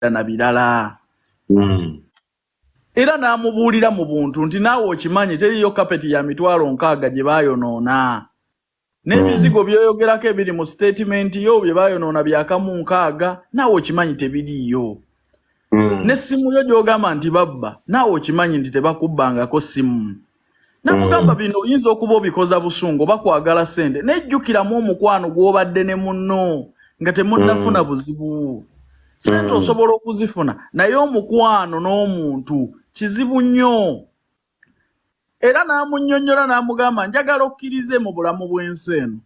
na birala. Era n'amubuulira mu buntu nti naawe okimanyi teriyo kapeti ya mitwalo 6 gye baayonoona. N'ebizigo byoyogerako ebiri mu statement yo bye baayonoona byakamu 6 naawe okimanyi tebiriiyo. N'essimu yo gy'ogamba nti babba naawe okimanyi nti tebakubbangako simu. Namugamba bino oyinza okuba obikoza busungu bakwagala sente nejjukiramu omukwano gw'obadde ne munno nga temunnafuna buzibu. Sente osobola okuzifuna naye omukwano n'omuntu kizibu nnyo. Era n'amunnyonnyola n'amugamba njagala okkirize mu bulamu bw'ensi eno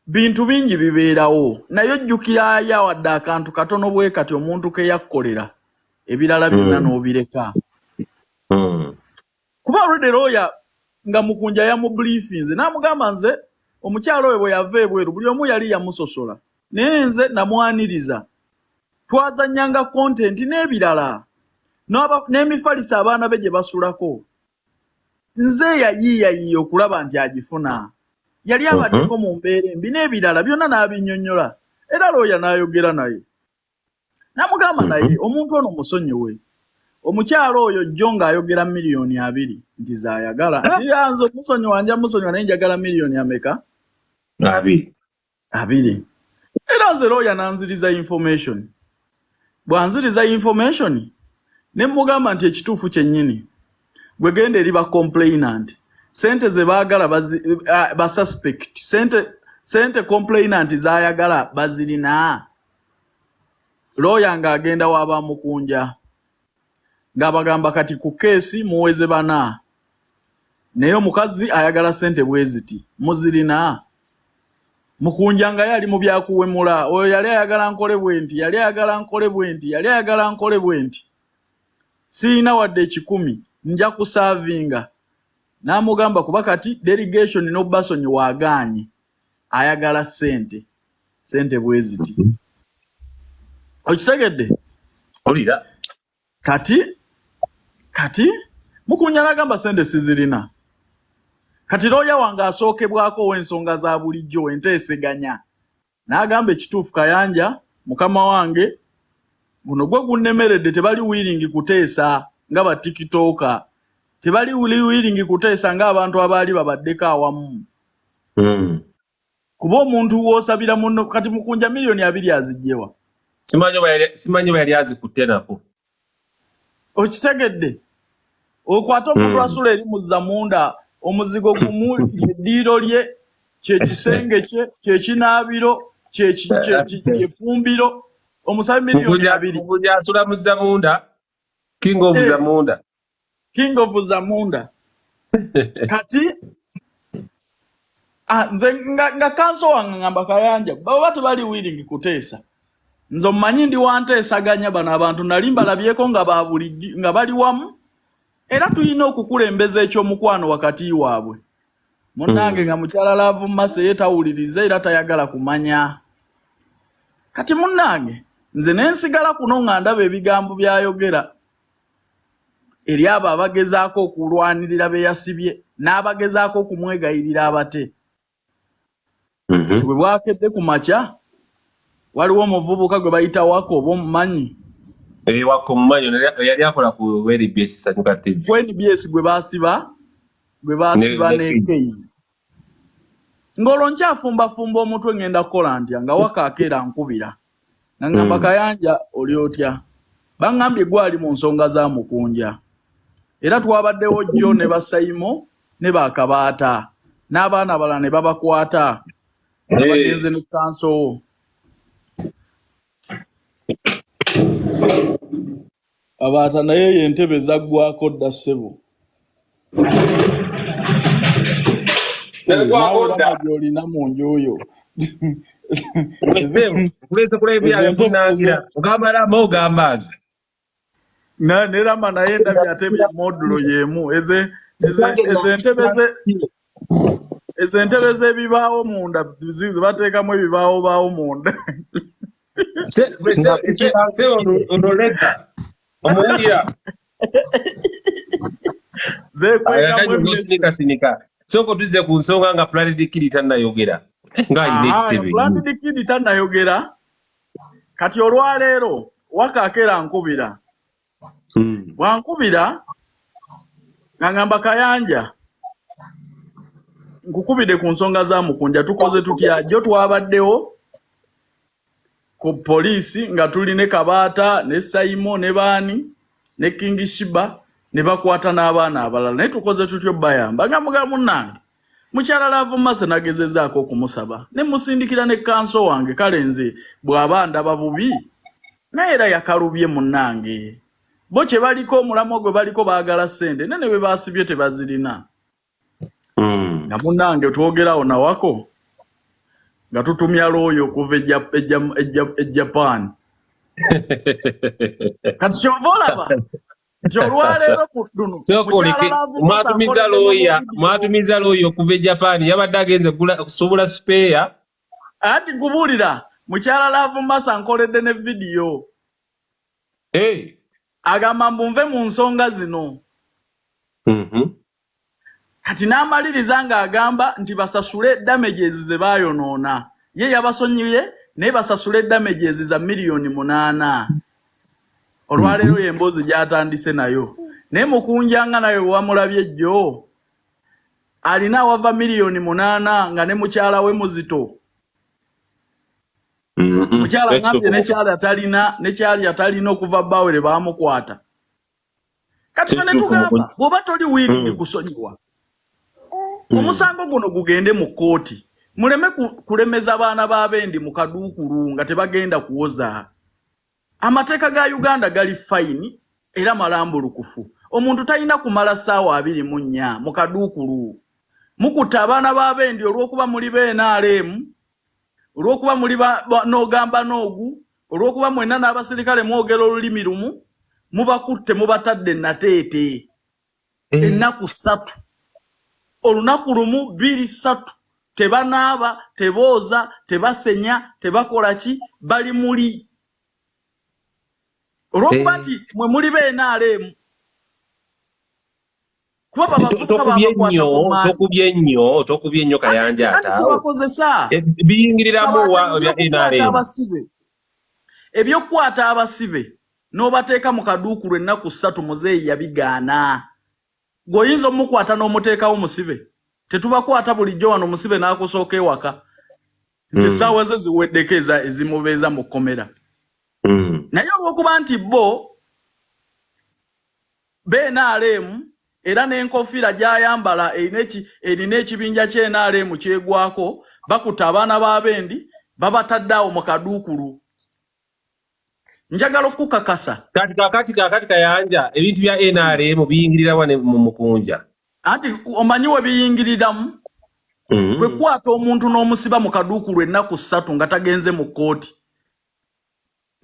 bintu bingi bibeerawo naye ojjukira wadde akantu katono bwe kati omuntu ke yakkolera ebirala byonna n'obireka. Kuba already lawyer nga Mukunja yamubriefinze n'amugamba nze omukyalo we bwe yava ebweru buli omu yali yamusosola naye nze namwaniriza twazannyanga content n'ebirala n'emifalisa abaana be gye basulako nze yayiiyayiiya okulaba nti agifuna yali abaddeko mu mbeera embi n'ebirala byonna n'abinnyonnyola era lawyer n'ayogera naye n'amugamba naye omuntu ono musonyiwe. Omukyalo oyo jjo ng'ayogera miliyoni 2 nti zaayagala nti yanze omusonyiwa naye njagala miliyoni ameka 2. Era nze lawyer nanziriza information. Bwanziriza information ne mugamba nti ekituufu kyennyini gwe genda eri ba complainant sente ze baagala ba suspect sente complainant zaayagala bazirina. Lawyer ng'agenda waba Mukunja ng'abagamba kati ku keesi muweze 4 naye omukazi ayagala sente bweziti muzirina. Mukunja nga yali mu byakuwemula oyo yali ayagala nkole bwenti yali ayagala nkole bwenti siina wadde 10 nja kusavinga. N'amugamba kuba kati delegation n'obbasonyi waagaanye ayagala sente bweziti. Okitegedde? Olira Kati Mukunja n'agamba sente sizirina. Kati lawyer wange asookebwako w'ensonga za bulijjo enteeseganya. N'agamba ekituufu Kayanja mukama wange guno gwe gunnemeredde tebali willing kuteesa nga ba TikToker. Tebali willing kuteesa ng'abantu abaali babaddeko awamu. Kuba omuntu w'osabira munno kati Mukunja miliyoni 2 azigyewa. Simanyi bwe yali azikutte nako. Okitegedde? Okwata omuntu asula eri mu Zamunda omuzigo gumu eddiiro lye kyekisenge kye kyekinaabiro kyefumbiro omusabi miliyoni 2. Mukunja asula mu Zamunda King of Zamunda. Kati nze nga kanso wange ngamba Kayanja baba tebali willing kuteesa. Nzo mmanyi ndi wanteesaganya bano abantu nali mbalabyeko nga bali wamu era tulina okukulembeza ekyomukwano wakati waabwe. Munnange nga mukyala Laavu Mase yetawuliriza era tayagala kumanya. Kati munnange nze nensigala kuno nga ndaba ebigambo byayogera eri abo abagezaako okulwanirira beyasibye n'abagezaako okumwegayirira abate. Kati bwe bwakedde ku makya waliwo omuvubuka gwe bayita Wako oba omumanyi? Wako mumanyi yali akola ku NBS Sanyuka TV. Ku NBS gwe baasiba ne case. Ngolo nkyafumba omutwe ngenda kukola ntya nga Waka akeera nkubira. Ngamba Kayanja oli otya? Bangambye gwali mu nsonga za Mukunja. Era twabaddewo jjo ne basayimo ne bakabaata n'abaana balala ne babakwata. Bagenze ne kanso. Abaata naye yentebe zaggwako dda ssebo. Olina mu nju oyo. Kulese kulebya kunangira ngambala moga amazi. Nerama naye ndabye atebye modulo yemu entebe z'ebibaawo munda bateekamu ebibaawo munda. Se onoleta omuwulira sinika soko tuze ku nsonga nga Planet Kid tannayogera nga next TV. Planet Kid tannayogera kati olwaleero wakakera nkubira bwankubira ngamba Kayanja nkukubide ku nsonga za Mukunja tukoze tutya jjo twabaddewo ku polisi nga tuli ne Kabata ne Saimo ne Bani ne King Shiba ne bakwata n'abaana abalala naye tukoze tutyo bayamba nga mugamu nange mukyala Love Mase nagezezaako okumusaba ne musindikira ne kanso wange kale nze bw'aba ndaba bubi naye era yakalubye munnange bo kye baliko omulamu gwe baliko baagala ssente nene bwe baasibye tebazirina nga munnange twogerawo nawako nga tutumya looyo okuva e Japan kati kyova olaba nti olwaleero mwatumiza looyo okuva e Japan yabadde agenze kusobola spare ati nkubuulira mukyala Love Mase ankoledde ne vidiyo agamba mbunve mu nsonga zino kati n'amaliriza ng'agamba nti basasule damages ze baayonoona ye yabasonyiye naye basasule damages za $8,000,000 olwaleero y'emboozi gy'atandise nayo naye Mukunja nga naye wamulabye jjo alina awava $8,000,000 nga ne mukyala we muzito mukyala ngambye nekyali atalina okuva Bawere baamukwata kati ne tugamba bw'oba toli wiringi kusonyiwa omusango guno gugende mu kkooti muleme kulemeza abaana b'abendi mu kaduukulu nga tebagenda kuwoza amateeka ga Uganda gali fayini era malambulukufu omuntu talina kumala ssaawa 24 mu kaduukulu mukutta abaana b'abendi olw'okuba muli BNRM olw'okuba muli n'ogamba n'ogu olw'okuba mwenna n'abasirikale mwogera olulimi lumu mubakutte mubatadde nateete ennaku 3 olunaku lumu 2-3 tebanaaba tebooza tebasenya tebakola ki bali muli olw'okuba nti mwe muli BNRM kuba babavubuka babakwata tokubye nnyo Kayanja atabakozesa biyingiriramu bya NRM ebyokukwata abasibe n'obateeka mu kaduukulu ennaku 3 muzeeyi yabigaana gwoyinza omukwata n'omuteekawo musibe tetubakwata bulijjo wano musibe n'akusooka ewaka nti essaawa ze ziweddeko ezimubeeza mu kkomera naye olw'okuba nti bo BNRM era n'enkofiira gy'ayambala erina ekibinja ky'NRM kyegwako bakuta abaana b'abendi babatadde awo mu kaduukulu njagala okukakasa kati Kayanja ebintu bya NRM biyingirira wane mu Mukunja anti omanyi we biyingiriramu kwe kwata omuntu n'omusiba mu kaduukulu ennaku 3 nga tagenze mu kkooti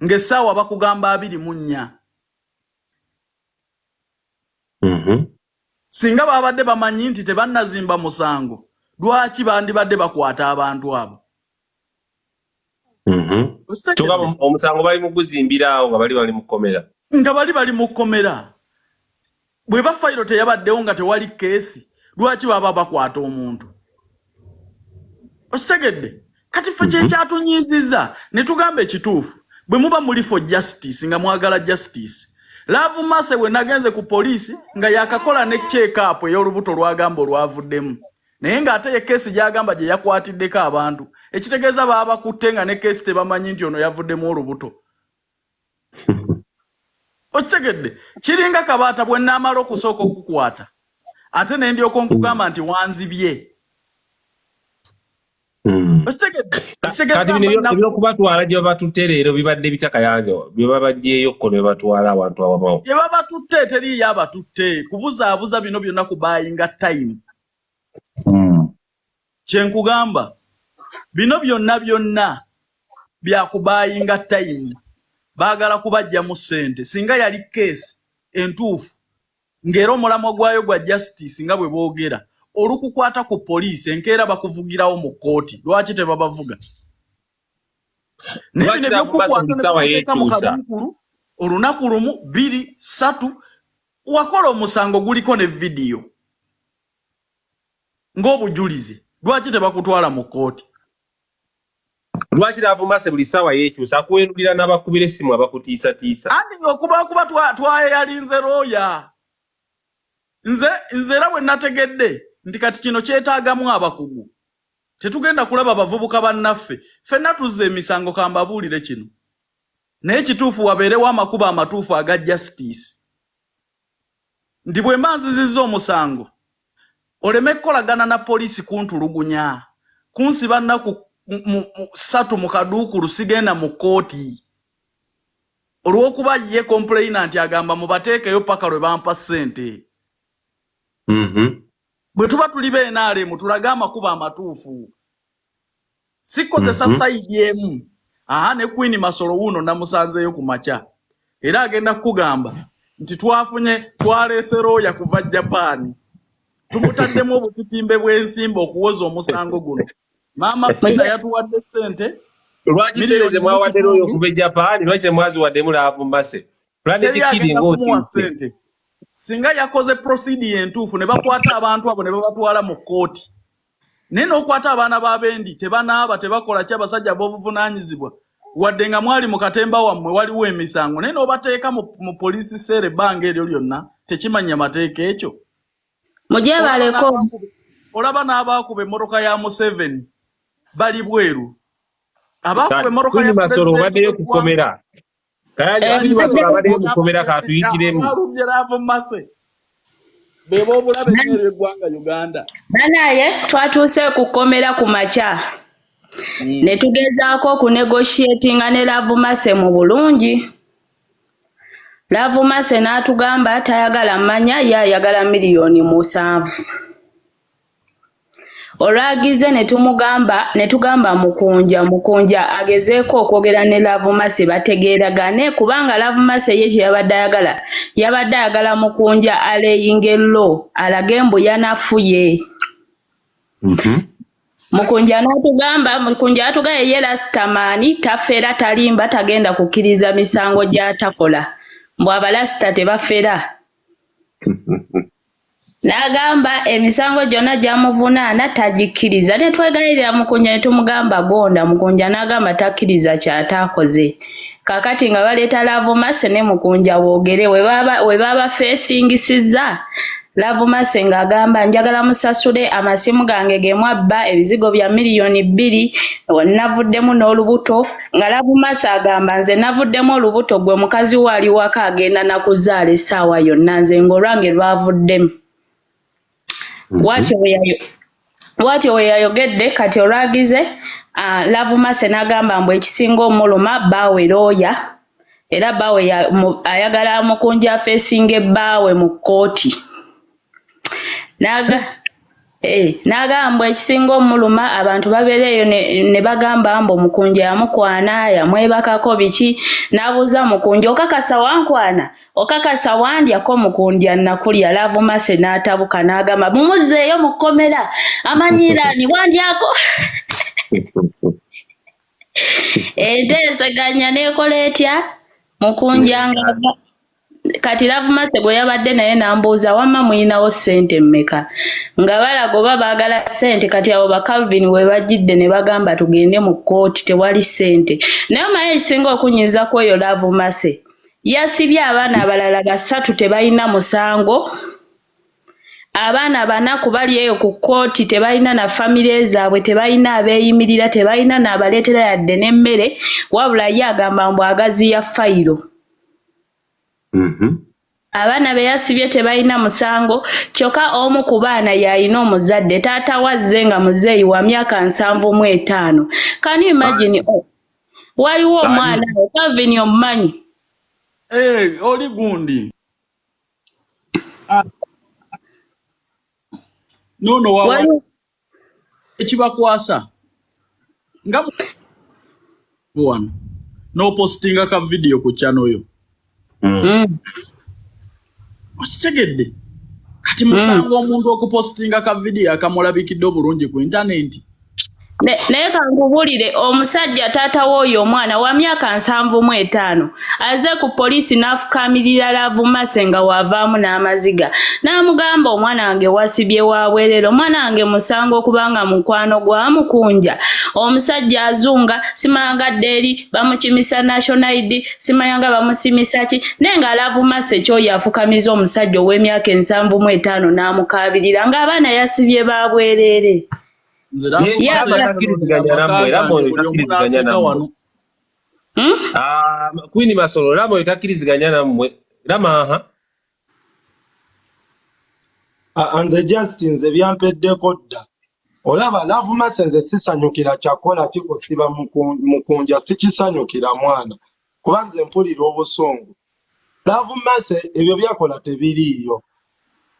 ng'essaawa bakugamba 24 singa babadde bamanyi nti tebannazimba musango lwaki bandibadde bakwata abantu abo omusango bali mu guzimbiraawo nga bali mu kkomera bali mu kkomera bwe bafayiro teyabaddewo nga tewali keesi lwaki baba bakwata omuntu okitegedde kati ffe kyekyatunyiiziza ne tugamba ekituufu bwe muba muli for justice nga mwagala justice Love Mase we nagenze ku poliisi nga yakakola ne check-up ey'olubuto lwagamba olwavuddemu naye ng'ate ye keesi gy'agamba gye yakwatiddeko abantu ekitegeeza baba bakutte nga ne keesi tebamanyi nti ono yavuddemu olubuto okitegedde kiringa Kabata bwe nnaamala okusooka okukwata ate ne ndyoka nkugamba nti wanzibye kati ebyokubatwala gye babatutte leero bibadde bitya Kayanja bye babagyeyo kko ne batwala abantu awamu gye babatutte teriyo abatutte kubuzaabuza bino byonna ku buying time kyenkugamba bino byonna bya ku buying time baagala kubajja mu ssente singa yali keesi entuufu ng'era omulamwa gwayo gwa justice nga bwe boogera olukukwata ku poliisi enkeera bakuvugirawo mu kkooti lwaki tebabavuga naye bino ebyokukwata mu kaduukulu olunaku lumu 2-3 wakola omusango guliko ne vidiyo ng'obujulizi lwaki tebakutwala mu kkooti Lwaki Lavumase buli ssaawa yeekyusa akuwerulira n'abakubira essimu abakutiisatiisa? Anti okuba twayalinze lawyer. Nze era bwe nategedde nti kati kino kyetaagamu abakugu. Tetugenda kulaba bavubuka bannaffe. Ffenna tuzze emisango kambabuulire kino. Naye kituufu wabeerewo amakubo amatuufu aga justice. Nti bwe mba nzizizza omusango, oleme kukolagana na poliisi kuntulugunya, kunsiba nnaku 3 mu kaduukulu sigenda mu kkooti. Olw'okuba ye complainant agamba mubateekeyo paka lwe bampa ssente. Bwe tuba tuli b'NRM tulaga amakubo amatuufu. Sikozesa side emu. Ne Queen Masolo wuno namusanzeyo ku makya. Era agenda kugamba nti twaleese lawyer kuva Japan. Tumutaddemu obutitimbe bw'ensimba okuwoza omusango guno. Maama Fina yatuwadde ssente. Lwaki sente mwawadde lawyer okuva e Japan? Lwaki temwaziwaddemu Lavumase? Planet Kid ng'osiise. Singa yakoze proceeding entuufu ne bakwata abantu abo ne babatwala mu kkooti. Naye n'okwata abaana b'abendi tebanaaba tebakola kya basajja b'obuvunaanyizibwa wadde nga mwali mu katemba wammwe waliwo emisango naye n'obateeka mu poliisi seera ebbanga eryo lyonna tekimanya mateeka ekyo. Mujebaleko olaba n'abaakuba emmotoka ya Museveni bali bweru. Abaakuba emmotoka ya Masolo baddeyo kukomera. Kayanja Masolo abaddeyo kukomera katuyikiremu. Bebo obulabe n'eryo eggwanga Uganda. Nanaye twatuuse kukomera ku makya. Ne tugezaako okunegotiatinga ne Lavumase mu bulungi. Lavumase n'atugamba tayagala mmanya ye ayagala miliyoni 7. Olwagize ne tugamba Mukunja agezeeko okwogera ne Lavumase bategeeragane kubanga Lavumase ye yabadde ayagala Mukunja aleyingelo alage mbu yanafuye. Mukunja atugamba ye lastamani tafera talimba tagenda kukkiriza misango gy'atakola. Mbu abalasita tebafera. N'agamba emisango gyonna gyamuvunaana tagikkiriza. Ne twegalirira Mukunja ne tumugamba gonda. Mukunja n'agamba takkiriza kyataakoze. Kakati nga baleeta Lavumase ne Mukunja boogere we baba feesingisizza. Lavumase ng'agamba njagala musasule amasimu gange ge mwabba ebizigo bya miliyoni 2 navuddemu n'olubuto nga Lavumase agamba nze navuddemu olubuto gwe mukazi wali waka agenda nakuzaala essaawa yonna nze ng'olwange lwavuddemu. Watyo we yayogedde kati olwagize Lavumase n'agamba mbu ekisinga omuluma bbaawe lawyer era bbaawe ayagala Mukunja afeesinga ebbaawe mu kkooti. N'agamba ekisinga omuluma abantu babeereyo ne bagamba mbu Mukunja yamukwana yamwebakako biki. N'abuuza Mukunja okakasa wankwana okakasa wandyako Mukunja nakulya. Lavumase n'atabuka n'agamba mumuzzeeyo mu kkomera amanyiraani wandyako. Enteeseganya n'ekola etya Mukunja nga kati Lavumase gwe yabadde naye n'ambuuza wamma muyinawo ssente mmeka nga balaga oba baagala ssente. Kati abo ba Calvin we bajjidde ne bagamba tugende mu kkooti tewali ssente. Naye omanyi ekisinga okunyiza ku eyo Lavumase yasibye abaana abalala 3 tebalina musango. Abaana 4 bali eyo ku kkooti tebalina na famire zaabwe tebalina abeeyimirira tebalina n'abaleetera yadde n'emmere wabula ye agamba mbu agaziya fayiro. Abaana be yasibye tebalina musango kyokka omu ku baana yalina omuzadde taata wazze nga muzeeyi wa myaka 75. Can you imagine? Waliwo omwana Calvin omumanyi? Oli gundi. No wawa ekibakwasa nga wano no postinga ka video ku channel yo. Okitegedde kati musango omuntu okupostinga ka video akamulabikidde obulungi ku internet. naye kankubulire omusajja taata w'oyo omwana wa myaka 75 aze ku poliisi n'afukamirira Lavumase nga wavaamu n'amaziga n'amugamba omwana wange wasibye wa bwerere omwana wange musango kubanga mukwano gwa Mukunja omusajja azunga simangadde eri bamukimisa national ID simanyanga bamusimisa ki naye nga Lavumase kyoyo afukamiza omusajja ow'emyaka 75 n'amukabirira ng'abaana yasibye ba bwerere. Queen Masolo Ramo itakiriziganya namwe Rama anze Justin nze byampeddeko dda olaba Lavumase nze sisanyukira kyakola kikusiba Mukunja sikisanyukira mwana kuba nze mpulira obusongo Lavumase ebyo byakola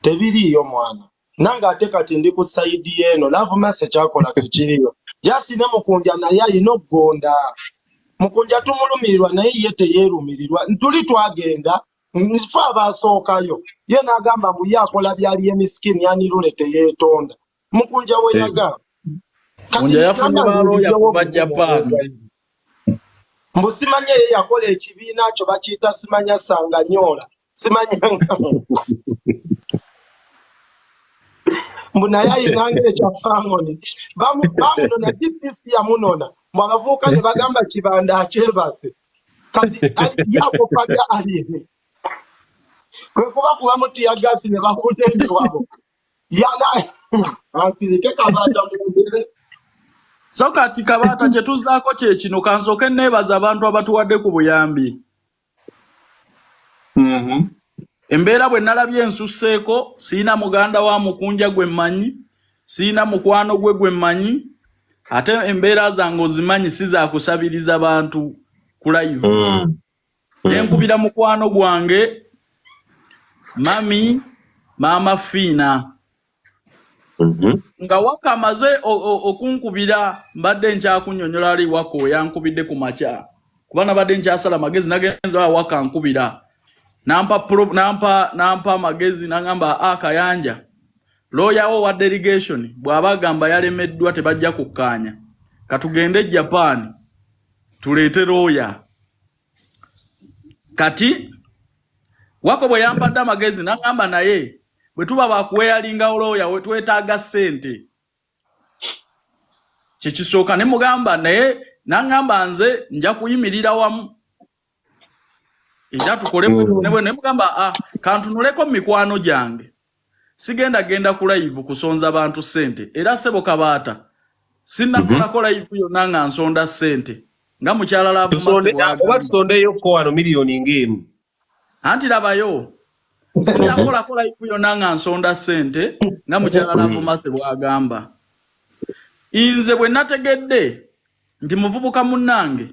tebiriiyo mwana nanga ate kati ndi ku sayidi yeno Lavumase kyakola tekiriyo Justin ne Mukunja naye alina okugonda Mukunja tumulumirirwa naye ye teyeerumirirwa tuli twagenda nfe abasookayo ye n'agamba mbu ye akola byali emisikini yanirule teyeetonda Mukunja we yagamba Mukunja yafunye balooya kuva Japan mbu simanya ye yakola ekibiina kyo bakiyita simanya Sanganyoola simanya mbu naye ayinanga ekyafamoni bamunona DPC yamunona mbu abavubuka ne bagamba Kibanda akyebase kati yakopaga alini kwe kuba kuba mutiyagasi ne bakunende wabo yaga ansirike Kabata mundere so kati Kabata kye tuzaako kye kino kansooke neebaza abantu abatuwadde ku buyambi. Embeera bwe nalabye ensusseeko siina muganda wa Mukunja gwe mmanyi siina mukwano gwe mmanyi ate embeera zange ozimanyi si za kusabiriza bantu ku live. Nenkubira mukwano gwange Mama Fina nga wakamaze okunkubira mbadde nkyakunnyonnyola ali wako yankubidde ku makya kuba nabadde nkyasala magezi nagenza waka nkubira nampa magezi nangamba Kayanja lawyer wo wa delegation bw'abagamba yalemeddwa tebajja kukkaanya katugende Japan tuleete lawyer kati wako bwe yampadde amagezi nangamba naye bwe tuba bakuweyalinga lawyer we twetaaga ssente kikisooka ne mugamba naye nangamba nze nja kuyimirira wamu era tukole ne mugamba kantunuleko mikwano gyange sigenda ku live kusonza abantu ssente era sebo Kabata sinnakolako live yonna nga nsonda ssente nga mukyala Lavumase oba tusondeyo ko wano miliyoni ng'emu anti labayo sinnakolako live yonna nga nsonda ssente nga mukyala Lavumase bw'agamba. Inze bwe nategedde nti muvubuka munnange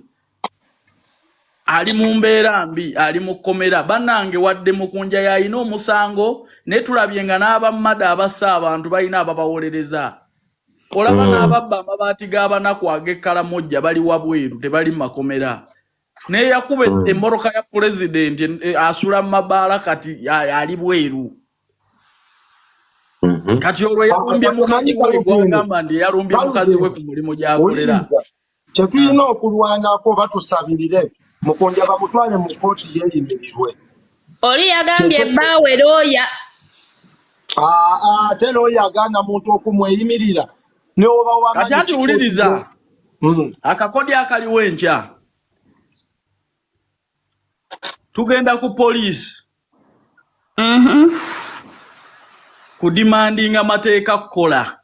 ali mu mbeera mbi ali mu kkomera bannange wadde Mukunja yalina omusango ne tulabye nga n'abamada abassa abantu balina ababawolereza olaba n'ababba amabaati g'abanaku ag'ekkalamojja bali wabweru tebali mu makomera naye yakuba emmoroka ya pulezidenti asula mu mabaala kati ali bweru kati olwo yalumbye mukazi we gwagamba ndi yalumbye mukazi we ku mulimu gy'akolera kyetulina okulwanako batusabirire Mukunja bamutwale mu kooti yeeyimirirwe. Oli yagambye bbaawe looya. Ate looya agaana muntu okumweyimirira ne oba wamanyi kati wuliriza akakodi akaliwo enkya tugenda ku poliisi kudimandinga mateeka kukola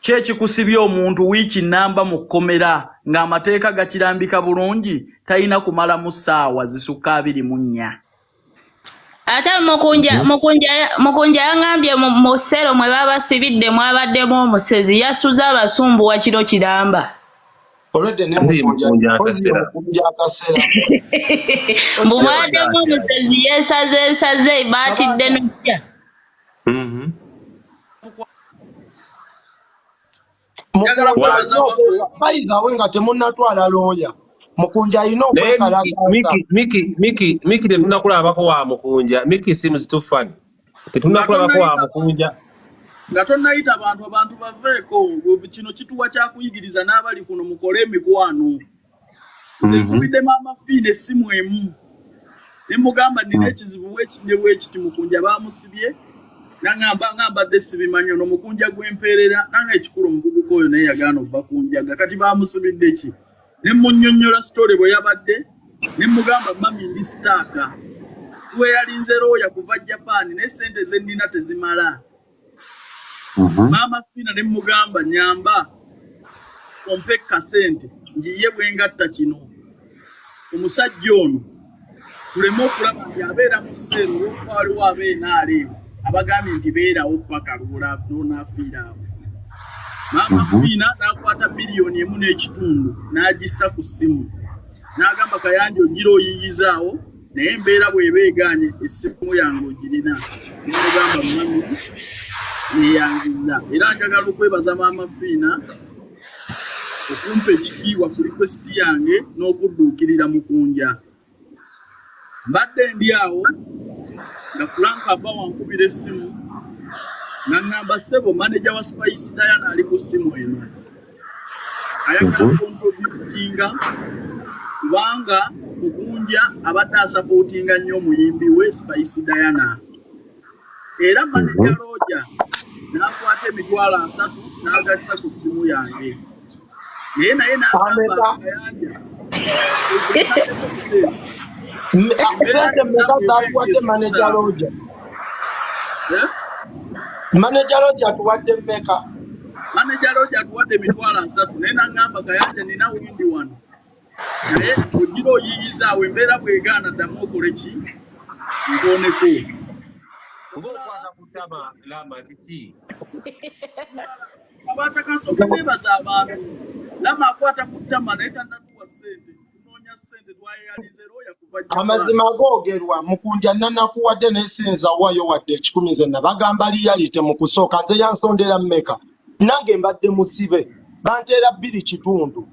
kyekikusibye omuntu wiiki namba mu kkomera ng'amateeka gakirambika bulungi talina kumala mu ssaawa zisukka 24. Ate Mukunja yangambye mu ssero mwe babasibidde mwabaddemu omusezi yasuza abasumbuwa kiro kiramba. Olwedde ne Mukunja akasera. Mbu mwabaddemu omusezi yeesaze baatidde n'okya. Nga temunnatwala looya Mukunja alina okwekalakaasa. Miki tetunnakulabako wa Mukunja. Miki seems too funny. Tetunnakulabako wa Mukunja. nga tonnayita abantu baveeko kino kituwa kyakuyigiriza n'abali kuno mukole emikwano. Nze nkubidde maama Fiina essimu emu ne mugamba nina ekizibu wekiti Mukunja baamusibye ngambadde sibimanyi ono Mukunja gw'empeerera nanga ekikulu omuvubuka oyo naye yagaana obbakunjaga kati baamusibidde ki ne munnyonnyola sitole bwe yabadde ne mugamba mami ndi sitaaka we yalinze looya kuva Japan naye ssente ze nnina tezimala. Maama Fiina ne mugamba nyamba ompe kasente njiye bwengatta kino omusajja ono tuleme okulaba nti abeera mu sseero olw'okwaliwo abeenaaleewo abagambye nti beerawo paka lw'onaafiira awo. Maama Fiina n'akwata $1.5 n'agissa ku ssimu n'agamba Kayanja ogira oyiyizaawo naye embeera bw'eba egaanye essimu yange ogirina n'omugamba mwami neyangiza. Era njagala okwebaza maama Fiina okumpa ekitiibwa ku request yange n'okudduukirira Mukunja. Mbadde ndi awo nga Frank aba wankubira essimu n'aŋŋamba ssebo manager wa Spice Diana ali ku ssimu eno ayagala kontributinga kubanga Mukunja abadde asapootinga nnyo omuyimbi we Spice Diana. Era manager Roja n'akwata $30 n'agassa ku ssimu yange naye n'agamba Kayanja Manager Roja atuwadde mmeka? Manager Roja atuwadde $30 naye n'aŋŋamba Kayanja nina windi wano naye ogira oyiyizaawo embeera bw'egaana ddamu okole ki nkooneko. Abatakansooka beebaza abantu lama akwata ku ttama naye tannatuwa ssente tunoonya ssente twayeyalize looya kuva amazima googerwa Mukunja nanakuwadde naye siyinza waayo wadde 10 zenna bagamba liyalite mu kusooka nze yansondera mmeka nange mbadde musibe banteera 2 kitundu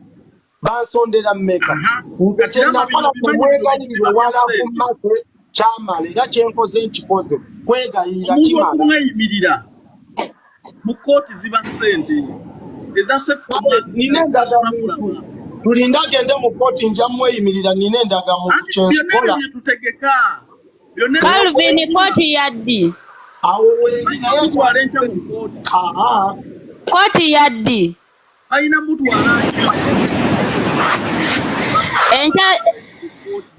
bansondera mmeka nze kyenakola kumwegalirire wala ku mmase kyamala era kyenkoze nkikoze kwegayirira kimala kumweyimirira mu kooti ziba ssente eza sefunakulaba tulinda agende mu kooti nja mweyimirira nina endagamuntu kyenkola tutegeka Calvin kooti yaddi awo wetwala enkya mu kooti kooti yaddi ayina mutwala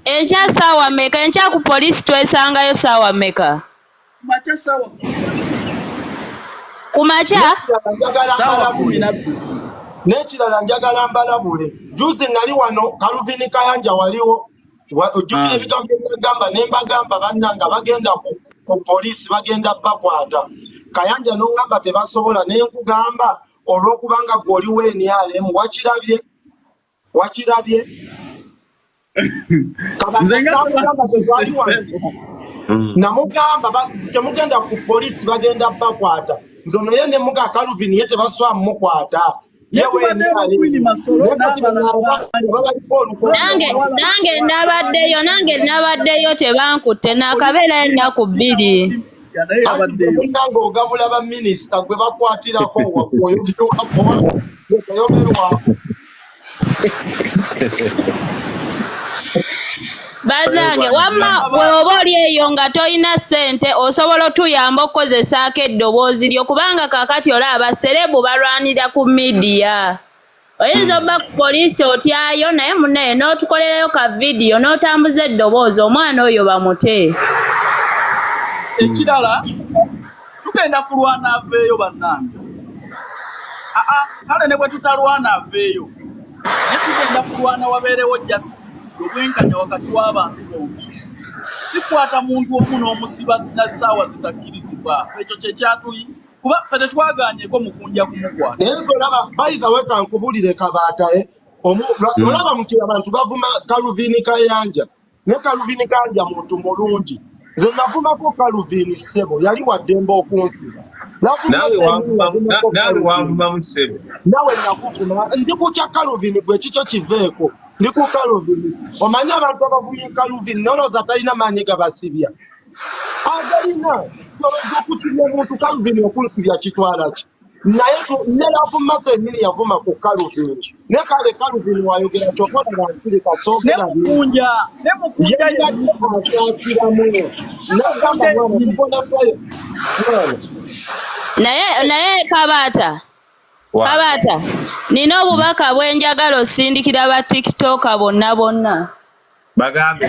enkya saawa meka enkya ku poliisi twesangayo saawa meka kumakya saawa kumakya n'ekirala njagala mbalabule juzi nali wano Calvin Kayanja waliwo ojjukira ebigambo byagamba ne mbagamba bannanga bagenda ku poliisi bagenda bakwata Kayanja n'ongamba tebasobola ne nkugamba olw'okubanga gw'oliwo NRM wakirabye namugamba temugenda ku poliisi bagenda bakwata nzono ye ne muga Calvin ye tebaswa mukwata nange nabaddeyo tebankutte nakabeera ennaku 2 nga ogabula ba minisita gwe bakwatirako oyogerwako Bannange wamma bw'oba oli eyo nga toyina ssente osobola otuyamba okukozesaako eddoboozi lyo kubanga kaakati olaba serebu balwanira ku midiya. Oyinza obba ku poliisi otyayo naye munnaye n'otukolerayo ka vidiyo n'otambuza eddoboozi omwana oyo bamute. Ekirala tugenda kulwana aveeyo bannange. Kale ne bwe tutalwana aveeyo naye tugenda kulwana wabeerewo justice obwenkanya wakati w'abantu bombi. Sikwata muntu omu n'omusiba na ssaawa zitakkirizibwa. Ekyo kye kyatuli kuba ffe tetwagaanyeko Mukunja kumukwata. Naye olaba bayiga weka nkubulire kabaata olaba muti abantu bavuma Calvin Kayanja ne Calvin Kayanja muntu mulungi nze navumako Calvin ssebo yali waddembe okunsiba nawe wavuma mu ssebo nawe nakuvuma ndi ku kya Calvin gwe kikyo kiveeko ndi ku Calvin omanyi abantu abavumye Calvin noloza talina maanyi gabasibya agalina toloza okutibya omuntu Calvin okunsibya kitwala ki naye nelaavuma sennyini yavuma ku Calvin ne kale Calvin wayogera kyokola bansiri kasookera asaasiramu nagamba mwana tubona fayo naye Kabata nina obubaka bwenjagala osindikira ba TikTok bonna bagambe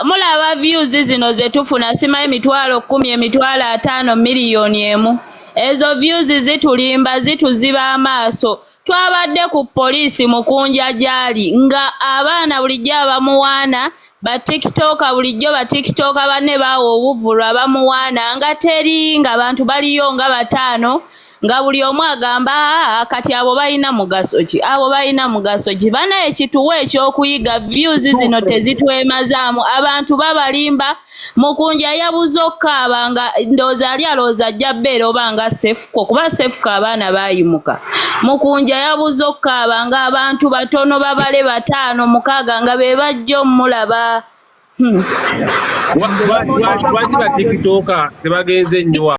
mulaba views zino zetufuna simanyi 10,000 5,000 miliyoni emu ezo views zitulimba zituziba amaaso twabadde ku poliisi Mukunja gyali nga abaana bulijjo abamuwaana ba TikTok bulijjo ba TikTok banne baawa obuvulu abamuwaana nga teri nga abantu baliyo nga 5 nga buli omu agamba kati abo balina mugaso ki bana ekituwa ekyokuyiga views zino tezitwemazaamu abantu babalimba Mukunja yabuze okkaaba nga ndooza ali alooza ajja bbeera oba nga Sefuko kuba Sefuko abaana baayimuka Mukunja yabuze okkaaba nga abantu batono babale 5 6 nga be bajja omulaba lwaki ba TikTok tebagenze nnyo